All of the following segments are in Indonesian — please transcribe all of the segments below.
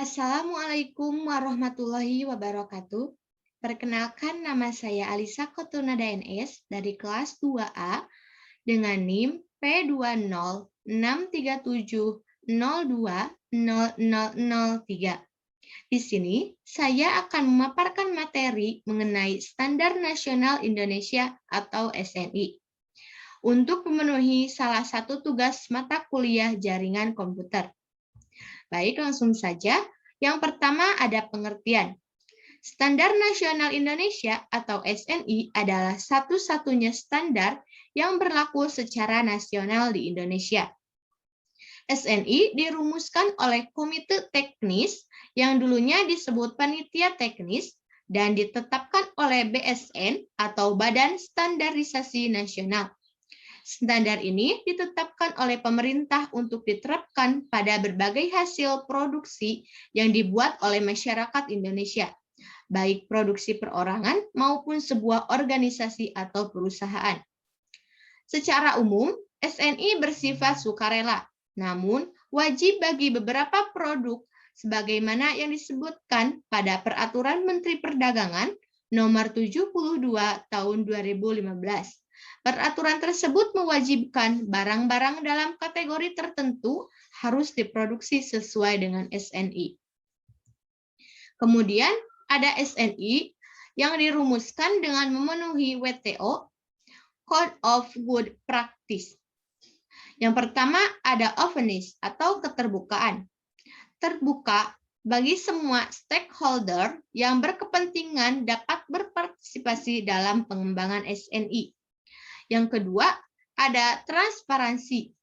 Assalamualaikum warahmatullahi wabarakatuh. Perkenalkan, nama saya Alisa Kotunada NS dari kelas 2A dengan NIM P206370200003. Di sini, saya akan memaparkan materi mengenai Standar Nasional Indonesia atau SNI untuk memenuhi salah satu tugas mata kuliah jaringan komputer. Baik, langsung saja. Yang pertama ada pengertian. Standar Nasional Indonesia atau SNI adalah satu-satunya standar yang berlaku secara nasional di Indonesia. SNI dirumuskan oleh Komite Teknis yang dulunya disebut Panitia Teknis dan ditetapkan oleh BSN atau Badan Standarisasi Nasional. Standar ini ditetapkan oleh pemerintah untuk diterapkan pada berbagai hasil produksi yang dibuat oleh masyarakat Indonesia, baik produksi perorangan maupun sebuah organisasi atau perusahaan. Secara umum, SNI bersifat sukarela, namun wajib bagi beberapa produk sebagaimana yang disebutkan pada Peraturan Menteri Perdagangan Nomor 72 Tahun 2015. Peraturan tersebut mewajibkan barang-barang dalam kategori tertentu harus diproduksi sesuai dengan SNI. Kemudian ada SNI yang dirumuskan dengan memenuhi WTO, Code of Good Practice. Yang pertama ada openness atau keterbukaan. Terbuka bagi semua stakeholder yang berkepentingan dapat berpartisipasi dalam pengembangan SNI. Yang kedua, ada transparansi.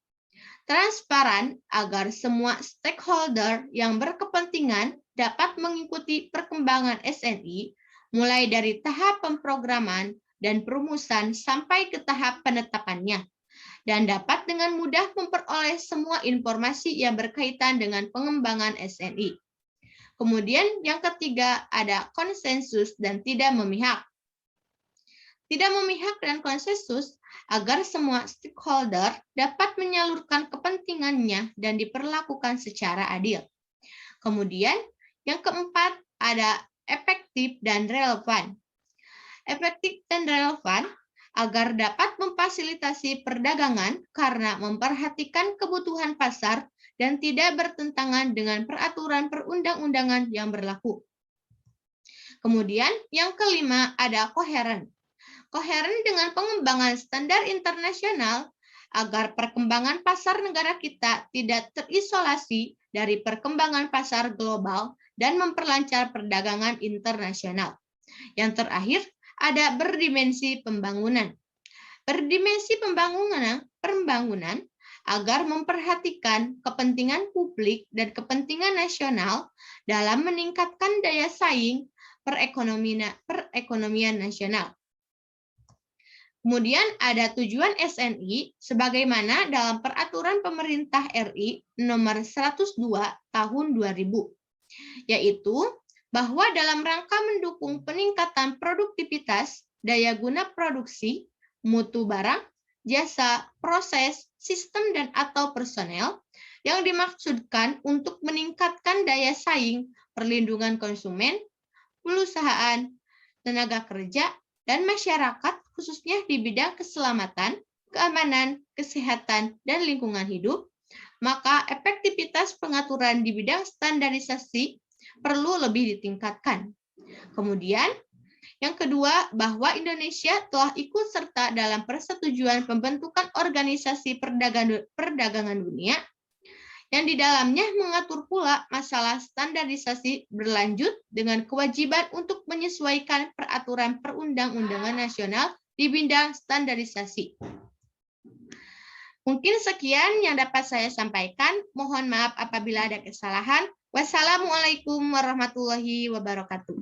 Transparan agar semua stakeholder yang berkepentingan dapat mengikuti perkembangan SNI, mulai dari tahap pemrograman dan perumusan sampai ke tahap penetapannya, dan dapat dengan mudah memperoleh semua informasi yang berkaitan dengan pengembangan SNI. Kemudian yang ketiga, ada konsensus dan tidak memihak. Tidak memihak dan konsensus agar semua stakeholder dapat menyalurkan kepentingannya dan diperlakukan secara adil. Kemudian, yang keempat ada efektif dan relevan. Efektif dan relevan agar dapat memfasilitasi perdagangan karena memperhatikan kebutuhan pasar dan tidak bertentangan dengan peraturan perundang-undangan yang berlaku. Kemudian, yang kelima ada koheren. Koheren dengan pengembangan standar internasional agar perkembangan pasar negara kita tidak terisolasi dari perkembangan pasar global dan memperlancar perdagangan internasional. Yang terakhir, ada berdimensi pembangunan. Berdimensi pembangunan agar memperhatikan kepentingan publik dan kepentingan nasional dalam meningkatkan daya saing perekonomian nasional. Kemudian ada tujuan SNI sebagaimana dalam Peraturan Pemerintah RI Nomor 102 Tahun 2000, yaitu bahwa dalam rangka mendukung peningkatan produktivitas, daya guna produksi, mutu barang, jasa, proses, sistem dan atau personel yang dimaksudkan untuk meningkatkan daya saing, perlindungan konsumen, perusahaan, tenaga kerja, dan masyarakat khususnya di bidang keselamatan, keamanan, kesehatan, dan lingkungan hidup, maka efektivitas pengaturan di bidang standarisasi perlu lebih ditingkatkan. Kemudian, yang kedua, bahwa Indonesia telah ikut serta dalam persetujuan pembentukan Organisasi Perdagangan Dunia, yang di dalamnya mengatur pula masalah standarisasi berlanjut dengan kewajiban untuk menyesuaikan peraturan perundang-undangan nasional di bidang standarisasi. Mungkin sekian yang dapat saya sampaikan. Mohon maaf apabila ada kesalahan. Wassalamualaikum warahmatullahi wabarakatuh.